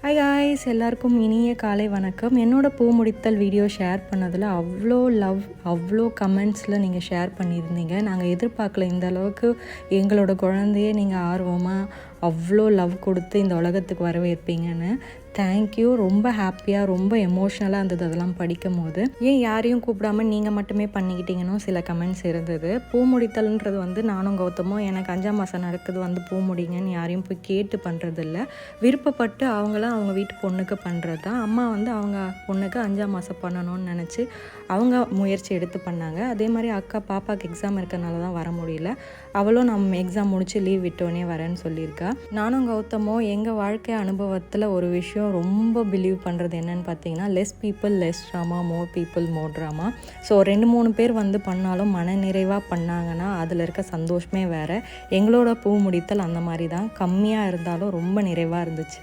Hi guys, எல்லாருக்கும் இனிய காலை வணக்கம். என்னோட பூ முடித்தல் வீடியோ ஷேர் பண்ணதில் அவ்வளோ கமெண்ட்ஸில் நீங்கள் ஷேர் பண்ணியிருந்தீங்க. நாங்கள் எதிர்பார்க்கல இந்த அளவுக்கு எங்களோட குழந்தைய நீங்கள் ஆர்வமாக அவ்வளோ லவ் கொடுத்து இந்த உலகத்துக்கு வரவேற்பீங்கன்னு. தேங்க்யூ. ரொம்ப ஹாப்பியாக, ரொம்ப எமோஷ்னலாக இருந்தது அதெல்லாம் படிக்கும் போது. ஏன் யாரையும் கூப்பிடாமல் நீங்கள் மட்டுமே பண்ணிக்கிட்டீங்கன்னு சில கமெண்ட்ஸ் இருந்தது. பூ முடித்தல்ன்றது நானும் கௌதமும் எனக்கு 5ஆம் மாதம் நடக்குது பூ முடிங்கன்னு யாரையும் போய் கேட்டு பண்ணுறதில்ல. விருப்பப்பட்டு அவங்களாம் அவங்க வீட்டு பொண்ணுக்கு பண்ணுறது தான். அம்மா அவங்க பொண்ணுக்கு 5ஆம் மாதம் பண்ணணும்னு நினச்சி அவங்க முயற்சி எடுத்து பண்ணாங்க. அதே மாதிரி அக்கா பாப்பாவுக்கு எக்ஸாம் இருக்கனால தான் வர முடியல. அவளும் நம்ம எக்ஸாம் முடித்து லீவ் விட்டோன்னே வரேன்னு சொல்லியிருக்கா. நானும் கௌதமும் எங்கள் வாழ்க்கை அனுபவத்தில் ஒரு விஷயம் ரொம்ப பிலீவ் பண்ணுறது என்னன்னு பார்த்தீங்கன்னா, less people less drama, more people மோர் ட்ராமா. ஸோ 2-3 பேர் பண்ணாலும் மன நிறைவாக பண்ணாங்கன்னா அதில் இருக்க சந்தோஷமே வேறு. எங்களோட பூ முடித்தல் அந்த மாதிரி தான். கம்மியாக இருந்தாலும் ரொம்ப நிறைவாக இருந்துச்சு.